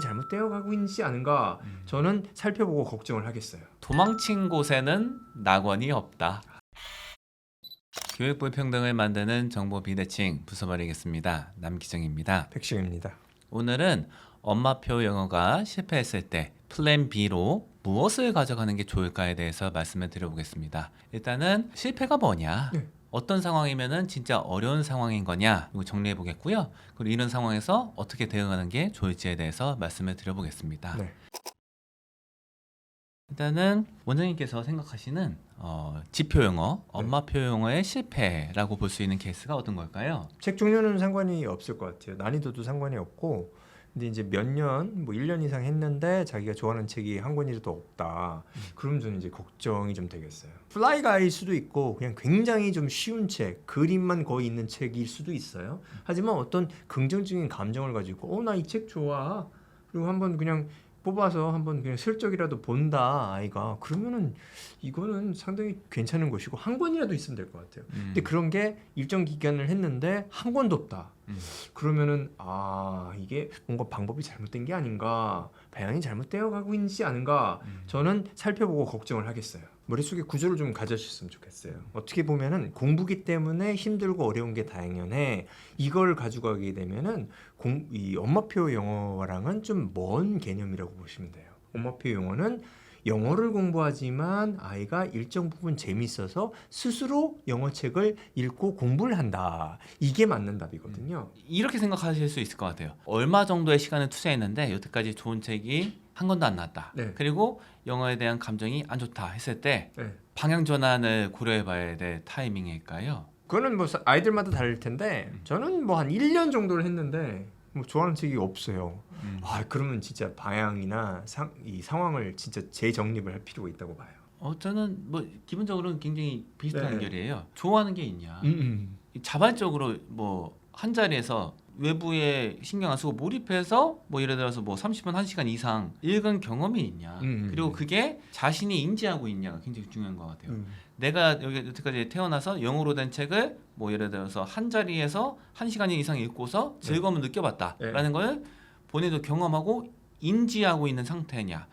잘못되어 가고 있지 않은가 저는 살펴보고 걱정을 하겠어요. 도망친 곳에는 낙원이 없다. 교육 불평등을 만드는 정보 비대칭 부숴버리겠습니다. 남기정입니다. 백승입니다. 오늘은 엄마표 영어가 실패했을 때 플랜 B로 무엇을 가져가는 게 좋을까에 대해서 말씀을 드려보겠습니다. 일단은 실패가 뭐냐? 네. 어떤 상황이면은 진짜 어려운 상황인 거냐? 이거 정리해 보겠고요. 그리고 이런 상황에서 어떻게 대응하는 게 좋을지에 대해서 말씀을 드려보겠습니다. 네. 일단은 원장님께서 생각하시는 지표 영어, 엄마표 영어의 실패라고 볼 수 있는 케이스가 어떤 걸까요? 책 종류는 상관이 없을 것 같아요. 난이도도 상관이 없고, 근데 이제 몇 년, 뭐 1년 이상 했는데 자기가 좋아하는 책이 한 권이라도 없다. 그럼 저는 이제 걱정이 좀 되겠어요. 플라이 가이일 수도 있고 그냥 굉장히 좀 쉬운 책, 그림만 거의 있는 책일 수도 있어요. 하지만 어떤 긍정적인 감정을 가지고 나 이 책 좋아. 그리고 한번 그냥 뽑아서 한번 그냥 슬쩍이라도 본다 아이가. 그러면은 이거는 상당히 괜찮은 것이고 한 권이라도 있으면 될 것 같아요. 근데 그런 게 일정 기간을 했는데 한 권도 없다. 그러면은 이게 뭔가 방법이 잘못된 게 아닌가, 방향이 잘못되어 가고 있지 않은가 저는 살펴보고 걱정을 하겠어요. 머릿속에 구조를 좀 가져주셨으면 좋겠어요. 어떻게 보면은 공부기 때문에 힘들고 어려운 게 당연해. 이걸 가져가게 되면은 이 엄마표 영어랑은 좀 먼 개념이라고 보시면 돼요. 엄마표 영어는 영어를 공부하지만 아이가 일정 부분 재밌어서 스스로 영어책을 읽고 공부를 한다. 이게 맞는 답이거든요. 이렇게 생각하실 수 있을 것 같아요. 얼마 정도의 시간을 투자했는데 여태까지 좋은 책이 한 권도 안 나왔다. 네. 그리고 영어에 대한 감정이 안 좋다 했을 때 네. 방향 전환을 고려해 봐야 될 타이밍일까요? 그거는 뭐 아이들마다 다를 텐데 저는 뭐 한 1년 정도를 했는데 뭐 좋아하는 책이 없어요. 그러면 진짜 방향이나 이 상황을 진짜 재정립을 할 필요가 있다고 봐요. 저는 뭐 기본적으로는 굉장히 비슷한 네. 의견이에요. 좋아하는 게 있냐? 자발적으로 뭐 한 자리에서 외부에 신경 안 쓰고 몰입해서 뭐 예를 들어서 뭐 30분 1시간 이상 읽은 경험이 있냐? 그리고 그게 자신이 인지하고 있냐가 굉장히 중요한 것 같아요. 내가 여태까지 태어나서 영어로 된 책을 뭐 예를 들어서 한 자리에서 1시간 이상 읽고서 즐거움을 느껴봤다라는 걸 본인도 경험하고 인지하고 있는 상태냐?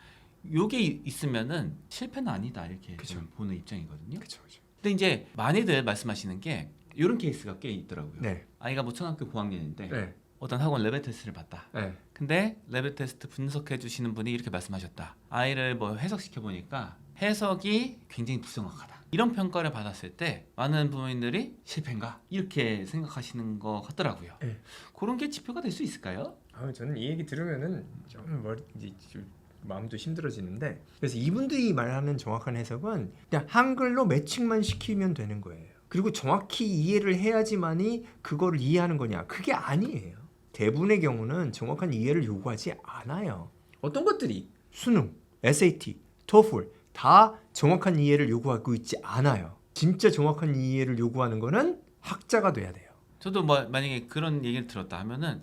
요게 있으면은 실패는 아니다 이렇게 좀 보는 입장이거든요. 그렇죠. 근데 이제 많이들 말씀하시는 게 이런 케이스가 꽤 있더라고요. 네. 아이가 뭐 초등학교 고학년인데 네. 어떤 학원 레벨 테스트를 봤다. 네. 근데 레벨 테스트 분석해 주시는 분이 이렇게 말씀하셨다. 아이를 뭐 해석시켜 보니까 해석이 굉장히 부정확하다. 이런 평가를 받았을 때 많은 부모님들이 실패인가? 이렇게 생각하시는 것 같더라고요. 네. 그런 게 지표가 될 수 있을까요? 저는 이 얘기 들으면은 좀 이제 좀 마음도 힘들어지는데, 그래서 이분들이 말하는 정확한 해석은 그냥 한글로 매칭만 시키면 되는 거예요. 그리고 정확히 이해를 해야지만이 그거를 이해하는 거냐? 그게 아니에요. 대부분의 경우는 정확한 이해를 요구하지 않아요. 어떤 것들이 수능, SAT, TOEFL 다 정확한 이해를 요구하고 있지 않아요. 진짜 정확한 이해를 요구하는 거는 학자가 돼야 돼요. 저도 뭐 만약에 그런 얘기를 들었다 하면은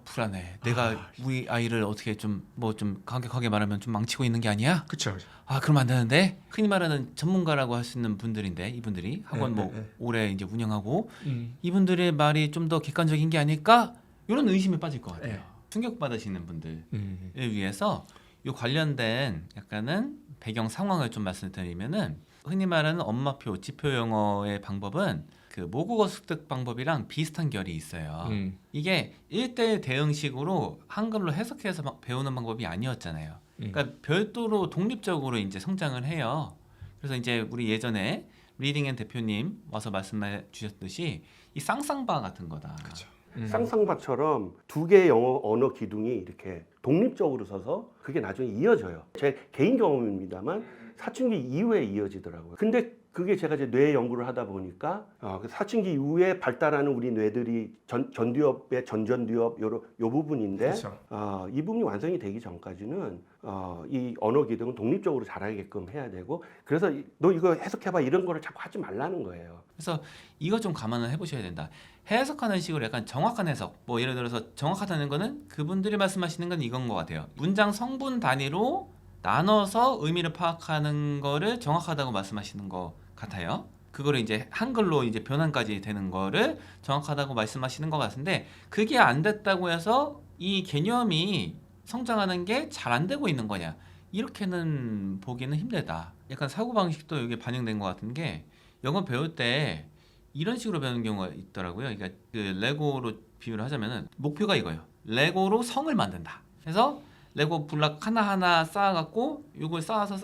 불안해. 내가 우리 아이를 어떻게 좀 강력하게 말하면 좀 망치고 있는 게 아니야? 그렇죠. 그러면 안 되는데. 흔히 말하는 전문가라고 할 수 있는 분들인데 이분들이 학원 오래 이제 운영하고 이분들의 말이 좀 더 객관적인 게 아닐까? 이런 의심에 빠질 것 같아요. 충격 받으시는 분들을 위해서 이 관련된 약간은 배경 상황을 좀 말씀드리면은 흔히 말하는 엄마표, 지표 영어의 방법은 그 모국어 습득 방법이랑 비슷한 결이 있어요. 이게 1대1 대응식으로 한글로 해석해서 막 배우는 방법이 아니었잖아요. 그러니까 별도로 독립적으로 이제 성장을 해요. 그래서 이제 우리 예전에 리딩앤 대표님 와서 말씀해 주셨듯이 이 쌍쌍바 같은 거다. 그렇죠. 쌍쌍바처럼 두 개의 영어 언어 기둥이 이렇게 독립적으로 서서 그게 나중에 이어져요. 제 개인 경험입니다만 사춘기 이후에 이어지더라고요. 근데 그게 제가 이제 뇌 연구를 하다 보니까 사춘기 이후에 발달하는 우리 뇌들이 전두엽의 전전두엽 요 부분인데 그렇죠. 이 부분이 완성이 되기 전까지는 이 언어 기둥은 독립적으로 자라게끔 해야 되고, 그래서 너 이거 해석해봐 이런 거를 자꾸 하지 말라는 거예요. 그래서 이거 좀 감안을 해보셔야 된다. 해석하는 식으로 약간 정확한 해석, 뭐 예를 들어서 정확하다는 거는 그분들이 말씀하시는 건 이건 것 같아요. 문장 성분 단위로 나눠서 의미를 파악하는 거를 정확하다고 말씀하시는 것 같아요. 그거를 이제 한글로 이제 변환까지 되는 거를 정확하다고 말씀하시는 것 같은데, 그게 안 됐다고 해서 이 개념이 성장하는 게 잘 안 되고 있는 거냐 이렇게는 보기는 힘들다. 약간 사고방식도 이게 반영된 것 같은 게 영어 배울 때 이런 식으로 배우는 경우가 있더라고요. 그러니까 그 레고로 비유를 하자면은 목표가 이거예요. 레고로 성을 만든다. 그래서 레고 블락 하나하나 쌓아갖고 이걸 쌓아서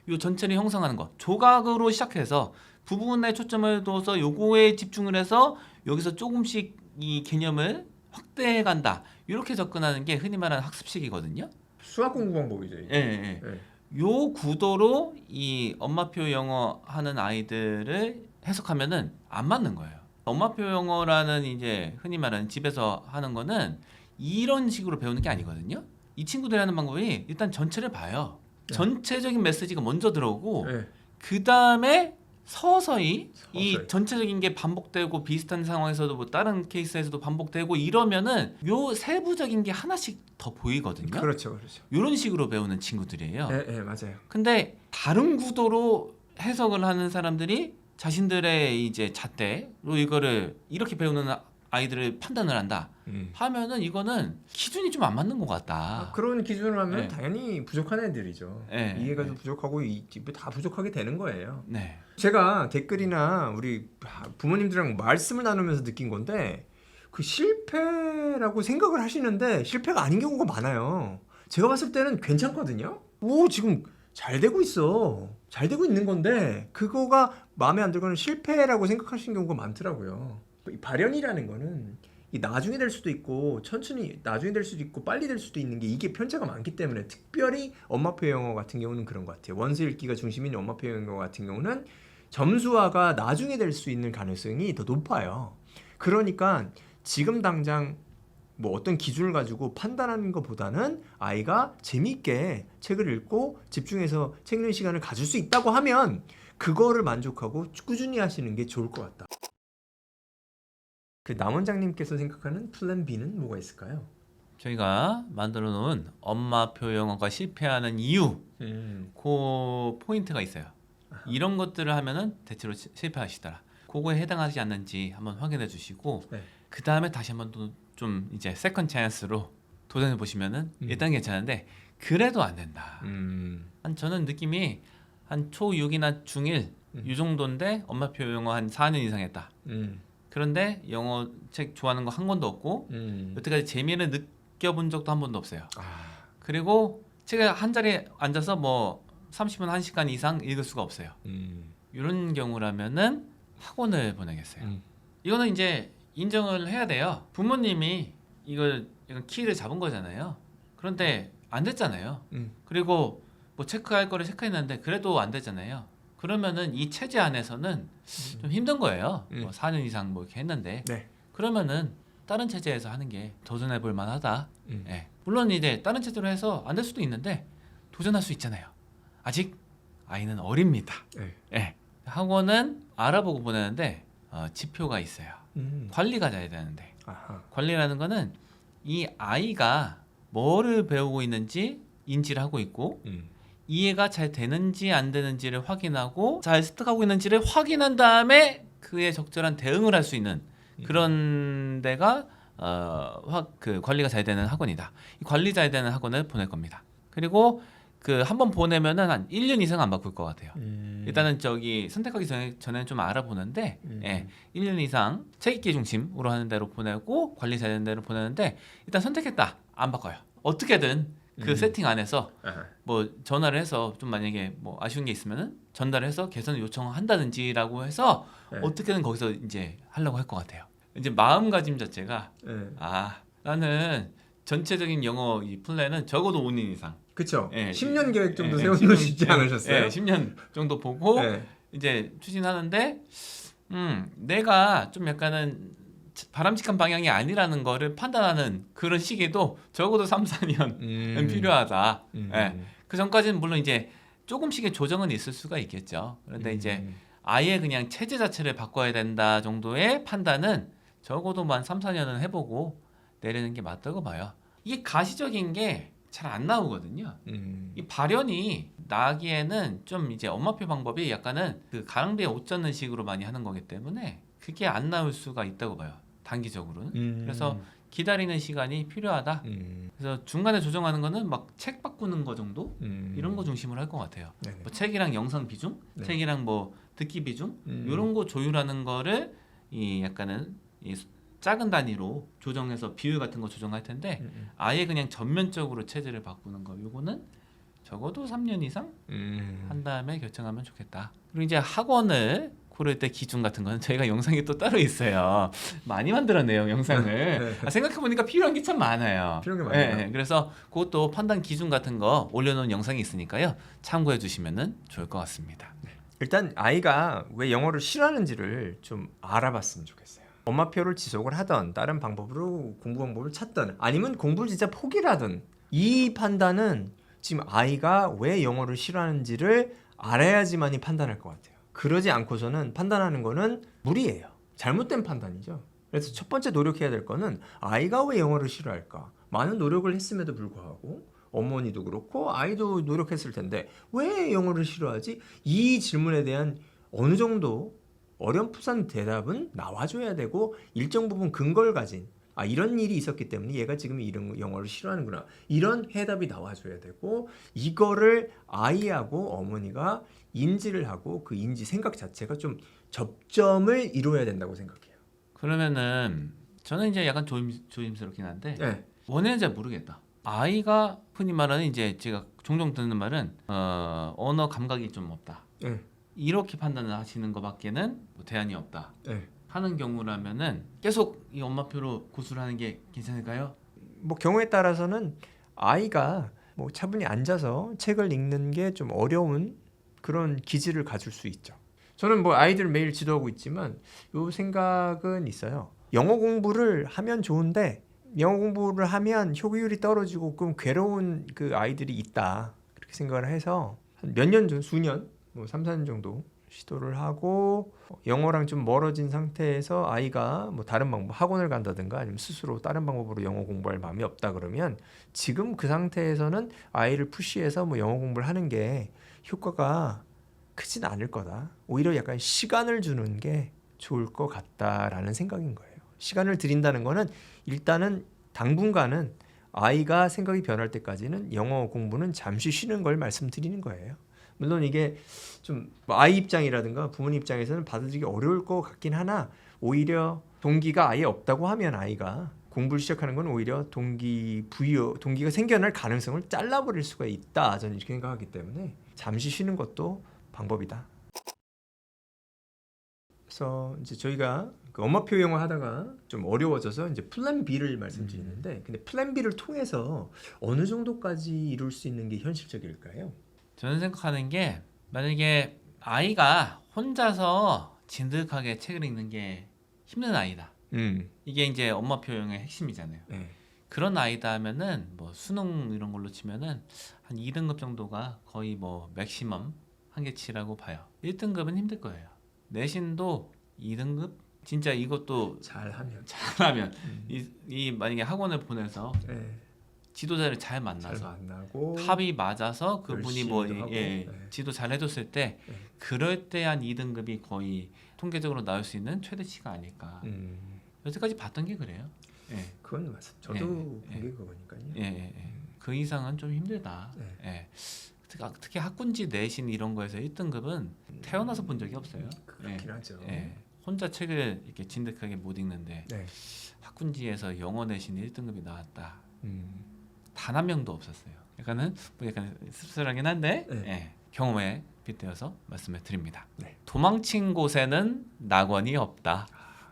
요 전체를 형성하는 거. 조각으로 시작해서 부분에 초점을 둬서 요거에 집중을 해서 여기서 조금씩 이 개념을 확대해 간다. 이렇게 접근하는 게 흔히 말하는 학습식이거든요. 수학 공부 방법이죠. 이게. 예. 네. 요 구도로 이 엄마표 영어 하는 아이들을 해석하면은 안 맞는 거예요. 엄마표 영어라는 이제 흔히 말하는 집에서 하는 거는 이런 식으로 배우는 게 아니거든요. 이 친구들이 하는 방법이 일단 전체를 봐요. 네. 전체적인 메시지가 먼저 들어오고 네. 그 다음에 서서히 이 서서히. 전체적인 게 반복되고 비슷한 상황에서도 뭐 다른 케이스에서도 반복되고 이러면은 요 세부적인 게 하나씩 더 보이거든요. 그렇죠. 이런 식으로 배우는 친구들이에요. 네, 맞아요. 근데 다른 구도로 해석을 하는 사람들이 자신들의 이제 잣대로 이거를 이렇게 배우는 아이들을 판단을 한다 하면은 이거는 기준이 좀 안 맞는 것 같다. 그런 기준으로 하면 네. 당연히 부족한 애들이죠. 네, 이해가 네. 좀 부족하고 다 부족하게 되는 거예요. 네. 제가 댓글이나 우리 부모님들이랑 말씀을 나누면서 느낀 건데 그 실패라고 생각을 하시는데 실패가 아닌 경우가 많아요. 제가 봤을 때는 괜찮거든요. 오, 지금 잘 되고 있어. 잘 되고 있는 건데 그거가 마음에 안 들거나 실패라고 생각하시는 경우가 많더라고요. 이 발현이라는 거는 이 나중에 될 수도 있고 천천히 나중에 될 수도 있고 빨리 될 수도 있는 게 이게 편차가 많기 때문에 특별히 엄마표 영어 같은 경우는 그런 것 같아요. 원서 읽기가 중심인 엄마표 영어 같은 경우는 점수화가 나중에 될 수 있는 가능성이 더 높아요. 그러니까 지금 당장 뭐 어떤 기준을 가지고 판단하는 것보다는 아이가 재미있게 책을 읽고 집중해서 책 읽는 시간을 가질 수 있다고 하면 그거를 만족하고 꾸준히 하시는 게 좋을 것 같다. 그 남원장님께서 생각하는 플랜 B는 뭐가 있을까요? 저희가 만들어 놓은 엄마표 영어가 실패하는 이유 그 포인트가 있어요. 이런 것들을 하면은 대체로 실패하시더라. 그거에 해당하지 않는지 한번 확인해 주시고 네. 그 다음에 다시 한번 또 좀 이제 세컨 찬스로 도전해 보시면은 일단 괜찮은데 그래도 안 된다. 한 저는 느낌이 한 초6이나 중1 이 정도인데 엄마표 영어 한 4년 이상 했다. 그런데 영어 책 좋아하는 거 한 권도 없고 여태까지 재미를 느껴본 적도 한 번도 없어요. 그리고 책을 한 자리에 앉아서 뭐 30분 1시간 이상 읽을 수가 없어요. 이런 경우라면은 학원을 보내겠어요. 이거는 이제 인정을 해야 돼요. 부모님이 이건 키를 잡은 거잖아요. 그런데 안 됐잖아요. 그리고 뭐 체크할 거를 체크했는데 그래도 안 되잖아요. 그러면은 이 체제 안에서는 좀 힘든 거예요. 뭐 4년 이상 뭐 이렇게 했는데 네. 그러면은 다른 체제에서 하는 게 도전해 볼 만하다. 예. 물론 이제 다른 체제로 해서 안 될 수도 있는데 도전할 수 있잖아요. 아직 아이는 어립니다. 네. 예. 학원은 알아보고 보내는데 지표가 있어요. 관리가 잘 되는데 아하. 관리라는 거는 이 아이가 뭐를 배우고 있는지 인지를 하고 있고 이해가 잘 되는지 안 되는지를 확인하고 잘 습득하고 있는지를 확인한 다음에 그에 적절한 대응을 할 수 있는 그런 데가 그 관리가 잘 되는 학원이다. 이 관리 잘 되는 학원을 보낼 겁니다. 그리고 그 한번 보내면은 한 1년 이상 안 바꿀 것 같아요. 일단은 저기 선택하기 전에는 좀 알아보는데 예, 1년 이상 책 읽기 중심으로 하는 대로 보내고 관리 잘 되는 대로 보내는데 일단 선택했다 안 바꿔요. 어떻게든 그 세팅 안에서 뭐 전화를 해서 좀 만약에 뭐 아쉬운 게 있으면은 전달을 해서 개선을 요청한다든지라고 해서 네. 어떻게든 거기서 이제 하려고 할 것 같아요. 이제 마음가짐 자체가 네. 나는 전체적인 영어 이 플랜은 적어도 5년 이상. 그쵸. 예, 10년 계획 정도 예, 세워놓으시지 10년, 않으셨어요? 예, 10년 정도 보고 네. 이제 추진하는데 내가 좀 약간은 바람직한 방향이 아니라는 거를 판단하는 그런 시기도 적어도 3, 4년은 필요하다. 예. 그 전까지는 물론 이제 조금씩의 조정은 있을 수가 있겠죠. 그런데 이제 아예 그냥 체제 자체를 바꿔야 된다 정도의 판단은 적어도 한 3, 4년은 해보고 내리는 게 맞다고 봐요. 이게 가시적인 게 잘 안 나오거든요. 이 발현이 나기에는 좀 이제 엄마표 방법이 약간은 그 가랑비에 옷 젖는 식으로 많이 하는 거기 때문에 그게 안 나올 수가 있다고 봐요. 단기적으로는. 그래서 기다리는 시간이 필요하다. 그래서 중간에 조정하는 거는 막 책 바꾸는 거 정도 이런 거 중심으로 할 것 같아요. 네네. 뭐 책이랑 영상 비중, 네. 책이랑 뭐 듣기 비중 이런 거 조율하는 거를 이 약간은 이 작은 단위로 조정해서 비율 같은 거 조정할 텐데 아예 그냥 전면적으로 체제를 바꾸는 거 요거는 적어도 3년 이상 한 다음에 결정하면 좋겠다. 그리고 이제 학원을 고를 때 기준 같은 거는 저희가 영상이 또 따로 있어요. 많이 만들었네요 영상을. 네. 생각해보니까 필요한 게 참 많아요. 필요한 게 많아요. 그래서 그것도 판단 기준 같은 거 올려놓은 영상이 있으니까요. 참고해 주시면 좋을 것 같습니다. 일단 아이가 왜 영어를 싫어하는지를 좀 알아봤으면 좋겠어요. 엄마표를 지속을 하던 다른 방법으로 공부 방법을 찾던 아니면 공부를 진짜 포기를 하던 이 판단은 지금 아이가 왜 영어를 싫어하는지를 알아야지만이 판단할 것 같아요. 그러지 않고서는 판단하는 거는 무리예요. 잘못된 판단이죠. 그래서 첫 번째 노력해야 될 거는 아이가 왜 영어를 싫어할까? 많은 노력을 했음에도 불구하고 어머니도 그렇고 아이도 노력했을 텐데 왜 영어를 싫어하지? 이 질문에 대한 어느 정도 어렴풋한 대답은 나와줘야 되고 일정 부분 근거를 가진 이런 일이 있었기 때문에 얘가 지금 이런 영어를 싫어하는구나 이런 해답이 나와줘야 되고 이거를 아이하고 어머니가 인지를 하고 그 인지 생각 자체가 좀 접점을 이루어야 된다고 생각해요. 그러면은 저는 이제 약간 조심스럽긴 한데 네. 원해는 잘 모르겠다. 아이가 흔히 말하는 이제 제가 종종 듣는 말은 언어 감각이 좀 없다. 네. 이렇게 판단을 하시는 것밖에는 뭐 대안이 없다. 네. 하는 경우라면은 계속 이 엄마표로 고수를 하는 게 괜찮을까요? 뭐 경우에 따라서는 아이가 뭐 차분히 앉아서 책을 읽는 게 좀 어려운 그런 기질을 가질 수 있죠. 저는 뭐 아이들 매일 지도하고 있지만 요 생각은 있어요. 영어 공부를 하면 좋은데 영어 공부를 하면 효율이 떨어지고 좀 괴로운 그 아이들이 있다. 그렇게 생각을 해서 한 몇 년 전, 수년, 뭐 3, 4년 정도 시도를 하고 영어랑 좀 멀어진 상태에서 아이가 뭐 다른 방법 학원을 간다든가 아니면 스스로 다른 방법으로 영어 공부할 마음이 없다 그러면 지금 그 상태에서는 아이를 푸시해서 뭐 영어 공부를 하는 게 효과가 크진 않을 거다. 오히려 약간 시간을 주는 게 좋을 것 같다라는 생각인 거예요. 시간을 드린다는 거는 일단은 당분간은 아이가 생각이 변할 때까지는 영어 공부는 잠시 쉬는 걸 말씀드리는 거예요. 물론 이게 좀 아이 입장이라든가 부모님 입장에서는 받아들이기 어려울 것 같긴 하나 오히려 동기가 아예 없다고 하면 아이가 공부를 시작하는 건 오히려 동기가 생겨날 가능성을 잘라버릴 수가 있다. 저는 이렇게 생각하기 때문에 잠시 쉬는 것도 방법이다. 그래서 이제 저희가 그 엄마표 영어 하다가 좀 어려워져서 이제 플랜 B를 말씀드리는데 근데 플랜 B를 통해서 어느 정도까지 이룰 수 있는 게 현실적일까요? 저는 생각하는 게 만약에 아이가 혼자서 진득하게 책을 읽는 게 힘든 아이다. 이게 이제 엄마표 영어의 핵심이잖아요. 네. 그런 아이다 하면은 뭐 수능 이런 걸로 치면은 한 2등급 정도가 거의 뭐 맥시멈 한계치라고 봐요. 1등급은 힘들 거예요. 내신도 2등급 진짜 이것도 잘하면 이 만약에 학원을 보내서 네. 지도자를 잘 만나서 잘 만나고 합이 맞아서 그분이 뭐 열심히도 하고, 네. 지도 잘 해줬을 때 네. 그럴 때 한 2등급이 거의 통계적으로 나올 수 있는 최대치가 아닐까. 여태까지 봤던 게 그래요. 예. 그건 맞습니다. 저도 본 게 그거니까요. 그 이상은 좀 힘들다. 네. 예. 특히 학군지 내신 이런 거에서 1등급은 태어나서 본 적이 없어요. 그렇긴 하죠. 혼자 책을 이렇게 진득하게 못 읽는데 네. 학군지에서 영어 내신 1등급이 나왔다. 단 한 명도 없었어요. 약간 씁쓸하긴 한데 네. 경험에 빗대어서 말씀을 드립니다. 네. 도망친 곳에는 낙원이 없다.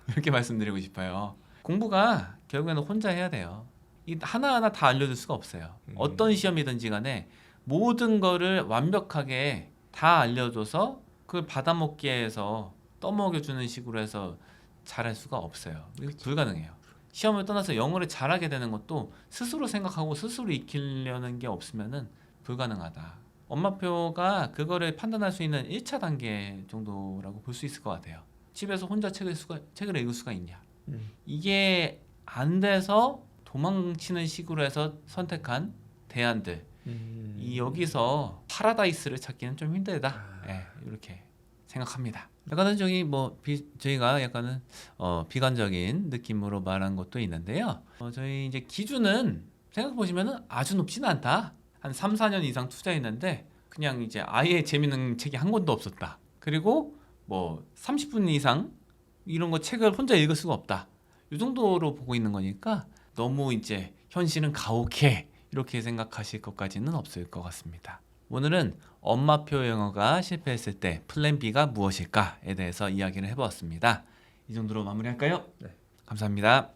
이렇게 말씀드리고 싶어요. 공부가 결국에는 혼자 해야 돼요. 이 하나하나 다 알려줄 수가 없어요. 어떤 시험이든지 간에 모든 거를 완벽하게 다 알려줘서 그걸 받아먹게 해서 떠먹여주는 식으로 해서 잘할 수가 없어요. 불가능해요. 시험을 떠나서 영어를 잘하게 되는 것도 스스로 생각하고 스스로 익히려는 게 없으면은 불가능하다. 엄마표가 그거를 판단할 수 있는 1차 단계 정도라고 볼 수 있을 것 같아요. 집에서 혼자 책을 읽을 수가 있냐. 이게 안 돼서 도망치는 식으로 해서 선택한 대안들. 여기서 파라다이스를 찾기는 좀 힘들다. 이렇게 생각합니다. 약간은 저희가 약간은 비관적인 느낌으로 말한 것도 있는데요. 저희 이제 기준은 생각 보시면은 아주 높지는 않다. 한 3, 4년 이상 투자했는데 그냥 이제 아예 재밌는 책이 한 권도 없었다. 그리고 뭐 30분 이상 이런 거 책을 혼자 읽을 수가 없다. 이 정도로 보고 있는 거니까 너무 이제 현실은 가혹해 이렇게 생각하실 것까지는 없을 것 같습니다. 오늘은 엄마표 영어가 실패했을 때 플랜 B가 무엇일까에 대해서 이야기를 해보았습니다. 이 정도로 마무리할까요? 네. 감사합니다.